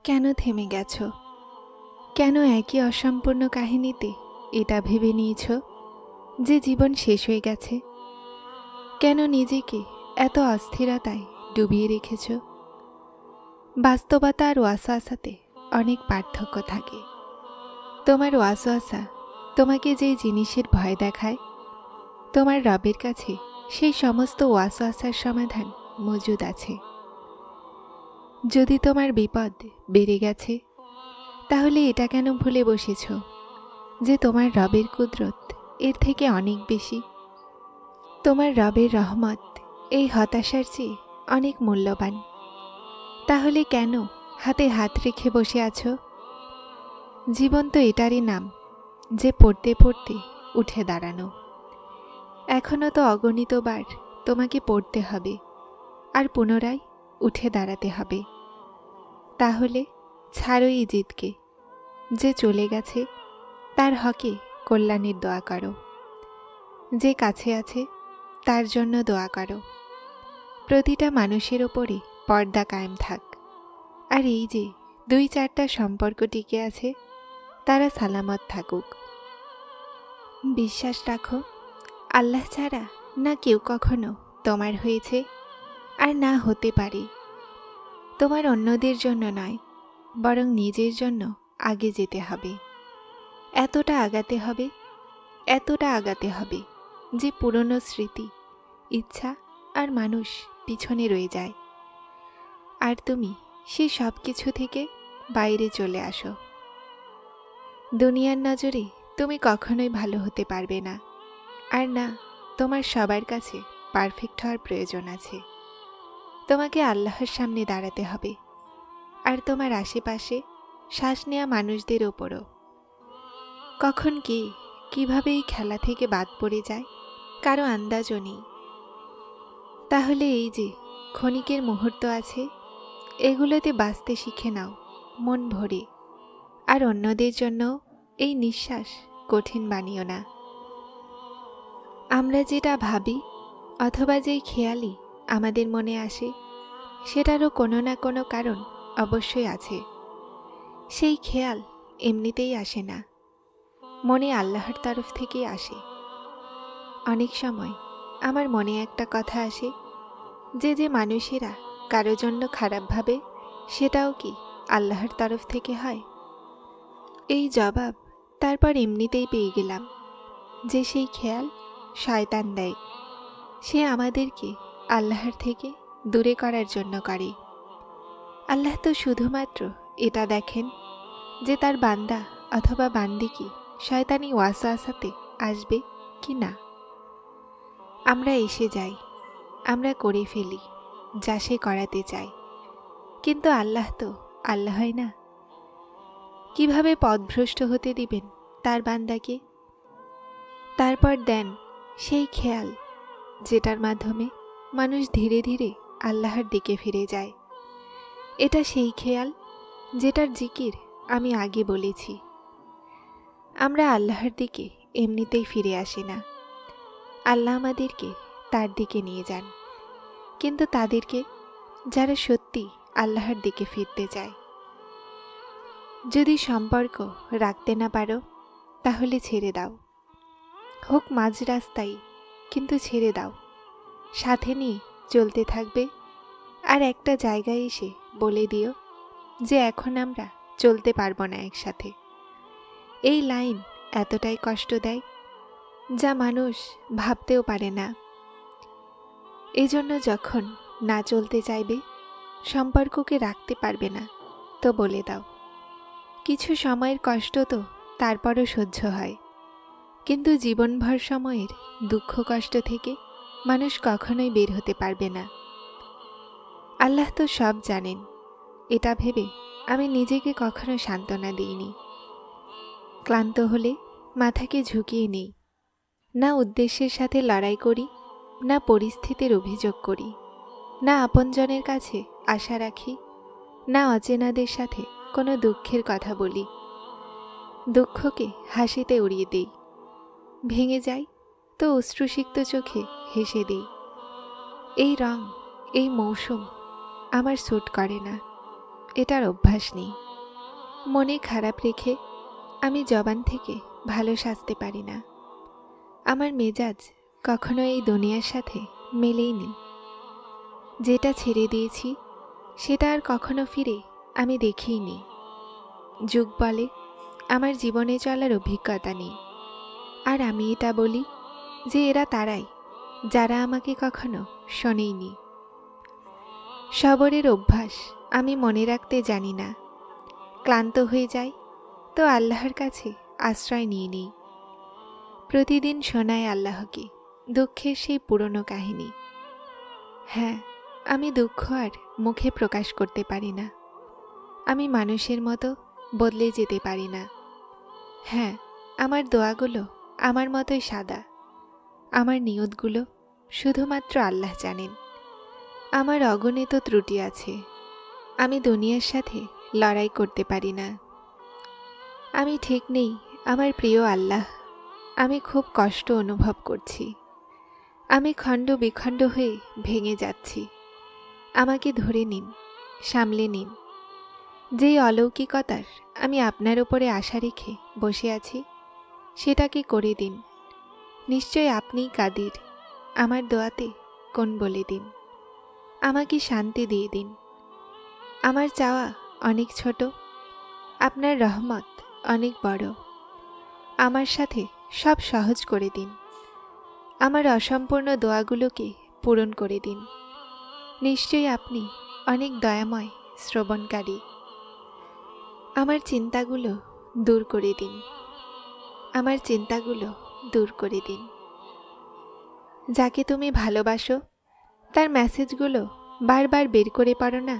কেন থেমে গেছো? কেন একই অসম্পূর্ণ কাহিনীতে এটা ভেবে নিয়েছ যে জীবন শেষ হয়ে গেছে? কেন নিজেকে এত অস্থিরতায় ডুবিয়ে রেখেছ? বাস্তবতা আর ওয়াসওয়াসাতে অনেক পার্থক্য থাকে। তোমার ওয়াসওয়াসা তোমাকে যেই জিনিসের ভয় দেখায়, তোমার রবের কাছে সেই সমস্ত ওয়াসওয়াসার সমাধান মজুদ আছে। যদি তোমার বিপদ বেড়ে গেছে, তাহলে এটা কেন ভুলে বসেছ যে তোমার রবের কুদরত এর থেকে অনেক বেশি? তোমার রবের রহমত এই হতাশার চেয়ে অনেক মূল্যবান। তাহলে কেন হাতে হাত রেখে বসে আছো? জীবন তো এটারই নাম যে পড়তে পড়তে উঠে দাঁড়ানো। এখনও তো অগণিতবার তোমাকে পড়তে হবে আর পুনরায় উঠে দাঁড়াতে হবে। তাহলে ছাড়ো এই জিদকে। যে চলে গেছে তার হকে কল্যাণের দোয়া করো। যে কাছে আছে তার জন্য দোয়া করো। প্রতিটা মানুষের ওপরে পর্দা কায়েম থাক। আর এই যে 2-4টা সম্পর্ক টিকে আছে, তারা সালামত থাকুক। বিশ্বাস রাখো, আল্লাহ ছাড়া না কেউ কখনো তোমার হয়েছে আর না হতে পারে। তোমার অন্যদের জন্য নয়, বরং নিজের জন্য আগে যেতে হবে। এতটা আগাতে হবে যে পুরনো স্মৃতি, ইচ্ছা আর মানুষ পিছনে রয়ে যায়, আর তুমি সে সব কিছু থেকে বাইরে চলে আসো। দুনিয়ার নজরে তুমি কখনোই ভালো হতে পারবে না, আর না তোমার সবার কাছে পারফেক্ট হওয়ার প্রয়োজন আছে। তোমাকে আল্লাহর সামনে দাঁড়াতে হবে, আর তোমার আশেপাশে শ্বাস নেওয়া মানুষদের ওপরও। কখন কে কিভাবে এই খেলা থেকে বাদ পড়ে যায় কারো আন্দাজও নেই। তাহলে এই যে ক্ষণিকের মুহূর্ত আছে, এগুলোতে বাঁচতে শিখে নাও মন ভরে। আর অন্যদের জন্য এই নিঃশ্বাস কঠিন বানিও না। আমরা যেটা ভাবি অথবা যেই খেয়ালই আমাদের মনে আসে, সেটারও কোনো না কোনো কারণ অবশ্যই আছে। সেই খেয়াল এমনিতেই আসে না, মনে আল্লাহর তরফ থেকেই আসে। অনেক সময় আমার মনে একটা কথা আসে যে মানুষেরা কারো জন্য খারাপ ভাবে, সেটাও কি আল্লাহর তরফ থেকে হয়? এই জবাব তারপর এমনিতেই পেয়ে গেলাম যে সেই খেয়াল শয়তান দেয়। সে আমাদেরকে আল্লাহর থেকে দূরে করার জন্য করে। আল্লাহ তো শুধুমাত্র এটা দেখেন যে তার বান্দা অথবা বান্দি কি শয়তানি ওয়াসওয়াসাতে আসবে কি না। আমরা এসে যাই, আমরা করে ফেলি যা সে করাতে চায়, কিন্তু আল্লাহ তো আল্লাহই না। কিভাবে পথভ্রষ্ট হতে দিবেন তার বান্দাকে? তারপর দেন সেই খেয়াল যেটার মাধ্যমে মানুষ ধীরে ধীরে আল্লাহর দিকে ফিরে যায়। এটা সেই খেয়াল যেটার জিকির আমি আগে বলেছি। আমরা আল্লাহর দিকে এমনিতেই ফিরে আসি না, আল্লাহ আমাদেরকে তার দিকে নিয়ে যান। কিন্তু তাদেরকে যারা সত্যি আল্লাহর দিকে ফিরতে চায়। যদি সম্পর্ক রাখতে না পারো, তাহলে ছেড়ে দাও। হোক মাঝ রাস্তায়, কিন্তু ছেড়ে দাও। সাথে নিয়ে চলতে থাকবে, আর একটা জায়গায় এসে বলে দিও যে এখন আমরা চলতে পারবো না একসাথে। এই লাইন এতটাই কষ্ট দেয় যা মানুষ ভাবতেও পারে না। এজন্য যখন না চলতে চাইবে, সম্পর্ককে রাখতে পারবে না, তো বলে দাও। কিছু সময়ের কষ্ট তো তারপরও সহ্য হয়, কিন্তু জীবনভর সময়ের দুঃখ কষ্ট থেকে মানুষ কখনোই বের হতে পারবে না। আল্লাহ তো সব জানেন, এটা ভেবে আমি নিজেকে কখনো সান্ত্বনা দিইনি। ক্লান্ত হলে মাথাকে ঝুঁকিয়ে নেই, না উদ্দেশ্যের সাথে লড়াই করি, না পরিস্থিতির অভিযোগ করি, না আপনজনের কাছে আশা রাখি, না অচেনাদের সাথে কোনো দুঃখের কথা বলি। দুঃখকে হাসিতে উড়িয়ে দিই, ভেঙে যাই তো অশ্রুসিক্ত চোখে হেসে দিই। এই রং, এই মৌসুম আমার স্যুট করে না, এটার অভ্যাস নেই। মনে খারাপ রেখে আমি জবান থেকে ভালো সাজতে পারি না। আমার মেজাজ কখনো এই দুনিয়ার সাথে মেলেইনি। যেটা ছেড়ে দিয়েছি সেটা আর কখনো ফিরে আমি দেখিইনি। যুগ বলে আমার জীবনে চলার অভিজ্ঞতা নেই, আর আমি এটা বলি যে এরা তারাই যারা আমাকে কখনো শোনেইনি। সবরের অভ্যাস আমি মনে রাখতে জানি না। ক্লান্ত হয়ে যাই তো আল্লাহর কাছে আশ্রয় নিয়ে নিই। প্রতিদিন শোনায় আল্লাহকে দুঃখের সেই পুরনো কাহিনী। হ্যাঁ, আমি দুঃখ আর মুখে প্রকাশ করতে পারি না। আমি মানুষের মতো বদলে যেতে পারি না। হ্যাঁ, আমার দোয়াগুলো আমার মতোই সাদা। আমার নিয়তগুলো শুধুমাত্র আল্লাহ জানেন। আমার অগণিত ত্রুটি আছে। আমি দুনিয়ার সাথে লড়াই করতে পারি না। আমি ঠিক নেই আমার প্রিয় আল্লাহ। আমি খুব কষ্ট অনুভব করছি। আমি খণ্ড বিখণ্ড হয়ে ভেঙে যাচ্ছি। আমাকে ধরে নিন, সামলে নিন। যেই অলৌকিকতার আমি আপনার উপরে আশা রেখে বসে আছি সেটাকে করে দিন। নিশ্চয় আপনিই কাদির। আমার দোয়াতে কোন বলে দিন। আমাকে শান্তি দিয়ে দিন। আমার চাওয়া অনেক ছোট, আপনার রহমত অনেক বড়। আমার সাথে সব সহজ করে দিন। আমার অসম্পূর্ণ দোয়াগুলোকে পূরণ করে দিন। নিশ্চয়ই আপনি অনেক দয়াময়, শ্রবণকারী। আমার চিন্তাগুলো দূর করে দিন। আমার চিন্তাগুলো দূর করে দিন। যাকে তুমি ভালোবাসো তার মেসেজগুলো বারবার বের করে পারো না,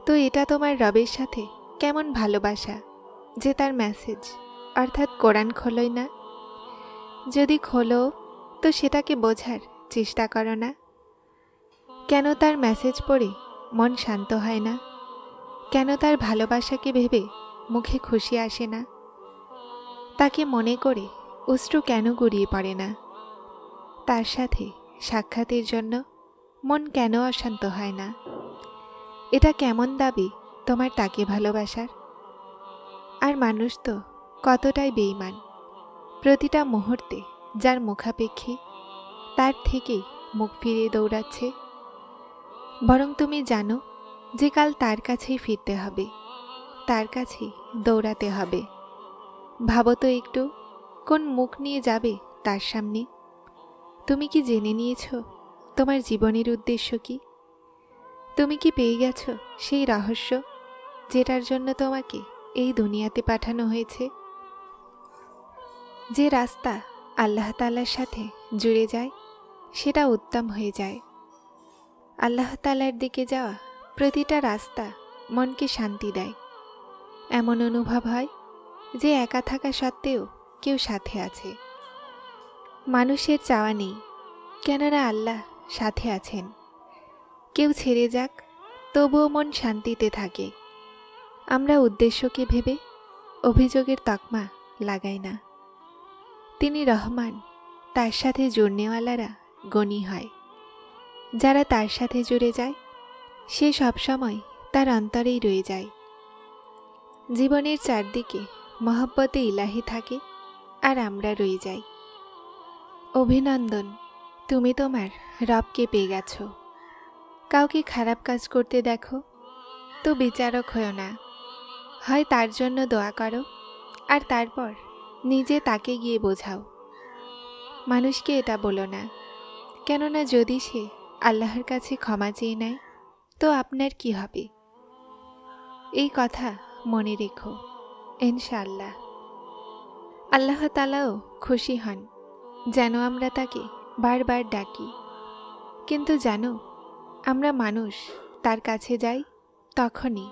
তো এটা তোমার রবের সাথে কেমন ভালোবাসা যে তার মেসেজ অর্থাৎ কোরআন খোলোই না? যদি খোলো তো সেটাকে বোঝার চেষ্টা করো না? কেন তার মেসেজ পড়ে মন শান্ত হয় না? কেন তার ভালোবাসাকে ভেবে মুখে খুশি আসে না? তাকে মনে করে অশ্রু কেন গড়িয়ে পড়ে না? তার সাথে সাক্ষাতের জন্য মন কেন অশান্ত হয় না? এটা কেমন দাবি তোমার তাকে ভালোবাসার? আর মানুষ তো কতটাই বেঈমান। প্রতিটা মুহূর্তে যার মুখাপেক্ষী তার থেকেই মুখ ফিরিয়ে দৌড়াচ্ছে। বরং তুমি জানো যে কাল তার কাছেই ফিরতে হবে, তার কাছেই দৌড়াতে হবে। ভাবো তো একটু, কোন মুখ নিয়ে যাবে তার সামনে? তুমি কি জেনে নিয়েছ তোমার জীবনের উদ্দেশ্য কি? তুমি কি পেয়ে গেছো সেই রহস্য যেটার জন্য তোমাকে এই দুনিয়াতে পাঠানো হয়েছে? যে রাস্তা আল্লাহ তাআলার সাথে জুড়ে যায় সেটা উত্তম হয়ে যায়। আল্লাহ তাআলার দিকে যাওয়া প্রতিটা রাস্তা মনকে শান্তি দেয়। এমন অনুভব হয় যে একা থাকা সত্ত্বেও কেউ সাথে আছে। মানুষের চাওয়া নেই, কেননা আল্লাহ সাথে আছেন। কেউ ছেড়ে যাক তবুও মন শান্তিতে থাকে। আমরা উদ্দেশ্যকে ভেবে অভিযোগের তকমা লাগাই না। তিনি রহমান, তার সাথে জুড়নেওয়ালারা গণী হয়। যারা তার সাথে জুড়ে যায় সে সবসময় তার অন্তরেই রয়ে যায়। জীবনের চারদিকে মহব্বতে ইলাহি থাকে আর আমরা রয়ে যাই। অভিনন্দন, তুমি তোমার রবকে পেয়ে গেছো। কাউকে খারাপ কাজ করতে দেখো তো বিচারক হও না। হয় তার জন্য দোয়া করো আর তারপর নিজে তাকে গিয়ে বোঝাও। মানুষকে এটা বলো না, কেননা যদি সে আল্লাহর কাছে ক্ষমা চেয়ে নেয় তো আপনার কি হবে? এই কথা মনে রেখো, ইনশাআল্লাহ। আল্লাহ তাআলাও খুশি হন যেন আমরা তাকে বারবার ডাকি। কিন্তু জানো, আমরা মানুষ তার কাছে যাই তখনই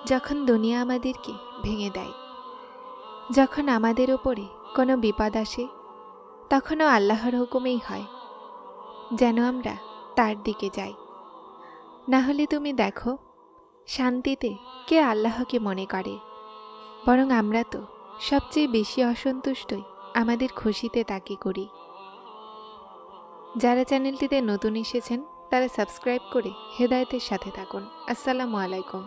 যখন দুনিয়া আমাদেরকে ভেঙে দেয়। যখন আমাদের ওপরে কোনো বিপদ আসে তখনও আল্লাহর হুকুমেই হয় যেন আমরা তার দিকে যাই। না হলে তুমি দেখো, শান্তিতে কে আল্লাহকে মনে করে? বরং আমরা তো সবচেয়ে বেশি অসন্তুষ্টই আমাদের খুশিতে তাকে করি। যারা চ্যানেলটিতে নতুন এসেছেন তারা সাবস্ক্রাইব করে হেদায়েতের সাথে থাকুন। আসসালামু আলাইকুম।